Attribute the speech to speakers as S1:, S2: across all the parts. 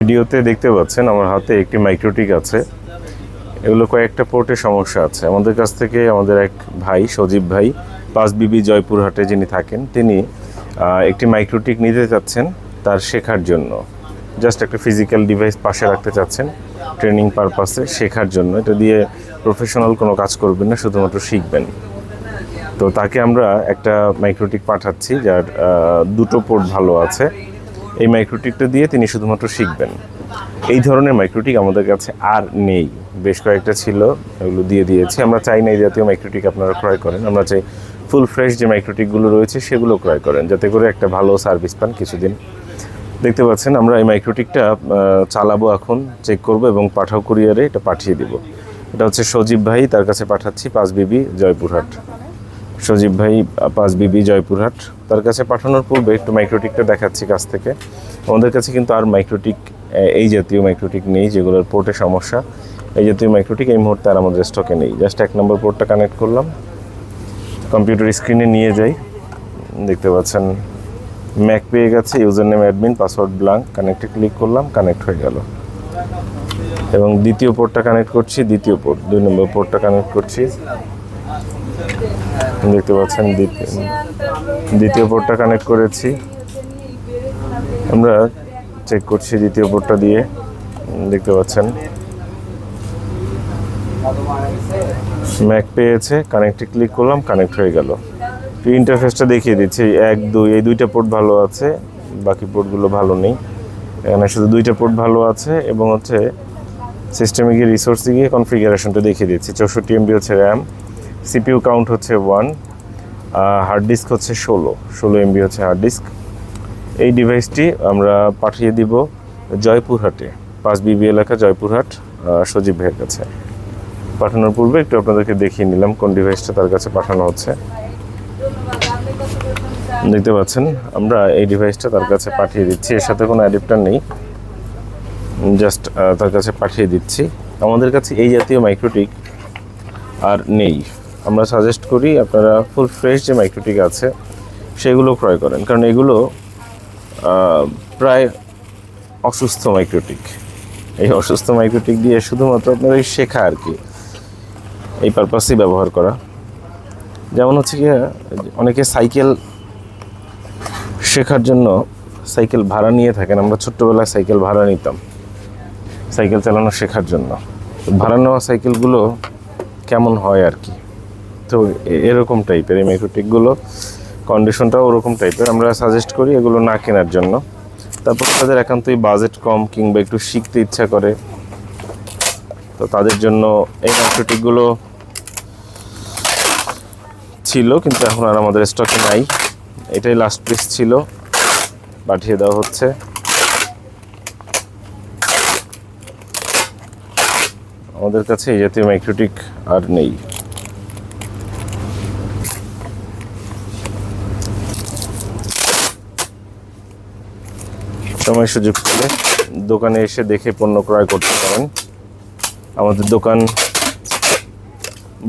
S1: ভিডিওতে দেখতে পাচ্ছেন আমার হাতে একটি মাইক্রোটিক আছে। এগুলো কয়েকটা পোর্টে সমস্যা আছে। আমাদের কাছ থেকে আমাদের এক ভাই সজীব ভাই 5BB জয়পুরহাটে যিনি থাকেন, তিনি একটি মাইক্রোটিক নিতে চাচ্ছেন তার শেখার জন্য। জাস্ট একটা ফিজিক্যাল ডিভাইস পাশে রাখতে চাচ্ছেন ট্রেনিং পারপাসে, শেখার জন্য। এটা দিয়ে প্রফেশনাল কোনো কাজ করবেন না, শুধুমাত্র শিখবেন। তো তাকে আমরা একটা মাইক্রোটিক পাঠাচ্ছি যার দুটো পোর্ট ভালো আছে। এই মাইক্রোটিকটা দিয়ে তিনি শুধুমাত্র শিখবেন। এই ধরনের মাইক্রোটিক আমাদের কাছে আর নেই। বেশ কয়েকটা ছিল, এগুলো দিয়ে দিয়েছি। আমরা চাই না এই জাতীয় মাইক্রোটিক আপনারা ক্রয় করেন। আমরা চাই ফুল ফ্রেশ যে মাইক্রোটিকগুলো রয়েছে সেগুলো ক্রয় করেন, যাতে করে একটা ভালো সার্ভিস পান কিছুদিন। দেখতে পাচ্ছেন আমরা এই মাইক্রোটিকটা চালাবো, এখন চেক করব এবং পাঠাও কুরিয়ারে এটা পাঠিয়ে দিব। এটা হচ্ছে সজীব ভাই, তার কাছে পাঠাচ্ছি 5BB জয়পুরহাট। সজীব ভাই 5BB জয়পুরহাট, তার কাছে পাঠানোর পূর্বে একটু মাইক্রোটিকটা দেখাচ্ছি কাছ থেকে। আমাদের কাছে কিন্তু আর মাইক্রোটিক এই জাতীয় মাইক্রোটিক নেই যেগুলোর পোর্টে সমস্যা। এই জাতীয় মাইক্রোটিক এই মুহূর্তে আর আমাদের স্টকে নেই। জাস্ট 1 নম্বর পোর্টটা কানেক্ট করলাম, কম্পিউটার স্ক্রিনে নিয়ে যাই। দেখতে পাচ্ছেন ম্যাক পেয়ে গেছে, user name admin, password blank. কানেক্টে ক্লিক করলাম, কানেক্ট হয়ে গেল। এবং দ্বিতীয় পোর্টটা কানেক্ট করছি, দ্বিতীয় পোর্ট 2 নম্বর পোর্টটা কানেক্ট করছি। দেখতে পাচ্ছেন দ্বিতীয় পোর্টটা কানেক্ট করেছি। আমরা চেক করছি দ্বিতীয় পোর্টটা দিয়ে। দেখতে পাচ্ছেন ম্যাক পেয়েছে, কানেক্টে ক্লিক করলাম, কানেক্ট হয়ে গেল। ইন্টারফেসটা দেখিয়ে দিচ্ছি, 1 2 এই দুইটা পোর্ট ভালো আছে, বাকি পোর্টগুলো ভালো নেই। এখানে শুধু দুইটা পোর্ট ভালো আছে। এবং হচ্ছে সিস্টেমে গিয়ে রিসোর্সে গিয়ে কনফিগারেশনটা দেখিয়ে দিচ্ছি। 64 MB হচ্ছে র্যাম, CPU কাউন্ট হচ্ছে 1, হার্ড ডিস্ক হচ্ছে 16 MB হচ্ছে হার্ড ডিস্ক। এই ডিভাইসটি আমরা পাঠিয়ে দিব জয়পুরহাটে, 5BB এলাকা জয়পুরহাট, সজীব ভাইয়ের কাছে। পাঠানোর পূর্বে একটু আপনাদেরকে দেখিয়ে নিলাম কোন ডিভাইসটা তার কাছে পাঠানো হচ্ছে। দেখতে পাচ্ছেন আমরা এই ডিভাইসটা তার কাছে পাঠিয়ে দিচ্ছি। এর সাথে কোনো অ্যাডাপ্টার নেই, জাস্ট তার কাছে পাঠিয়ে দিচ্ছি। আমাদের কাছে এই জাতীয় মাইক্রোটিক আর নেই। আমরা সাজেস্ট করি আপনারা ফুল ফ্রেশ যে মাইক্রোটিক আছে সেগুলো ক্রয় করেন, কারণ এগুলো প্রায় অসুস্থ মাইক্রোটিক। এই অসুস্থ মাইক্রোটিক দিয়ে শুধুমাত্র আপনারা শেখা আর কি, এই পারপাসেই ব্যবহার করা। যেমন হচ্ছে কি, অনেকে সাইকেল শেখার জন্য সাইকেল ভাড়া নিয়ে থাকেন। আমরা ছোট্টবেলায় সাইকেল ভাড়া নিতাম সাইকেল চালানো শেখার জন্য। ভাড়া নেওয়া সাইকেলগুলো কেমন হয় আর কি, তো এরকম টাইপের এই মাইক্রোটিকগুলো, কন্ডিশনটাও ওরকম টাইপের। আমরা সাজেস্ট করি এগুলো না কেনার জন্য। তারপর যাদের একান্তই বাজেট কম কিংবা একটু শিখতে ইচ্ছা করে, তো তাদের জন্য এই মাইক্রোটিকগুলো ছিল, কিন্তু এখন আর আমাদের স্টকে নাই। এটাই লাস্ট পিস ছিল, পাঠিয়ে দেওয়া হচ্ছে। আমাদের কাছে এই জাতীয় মাইক্রোটিক আর নেই। সময় সুযোগ পেলে দোকানে এসে দেখে পণ্য ক্রয় করতে পারেন। আমাদের দোকান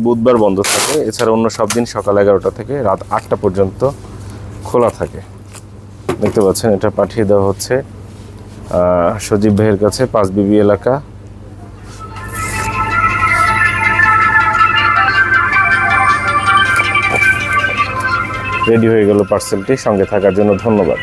S1: বুধবার বন্ধ থাকে, এছাড়া অন্য সব দিন সকাল 11টা থেকে রাত 8টা পর্যন্ত খোলা থাকে। দেখতে পাচ্ছেন এটা পাঠিয়ে দেওয়া হচ্ছে সজীব ভাইয়ের কাছে, 5BB এলাকা। রেডি হয়ে গেল পার্সেলটি। সঙ্গে থাকার জন্য ধন্যবাদ।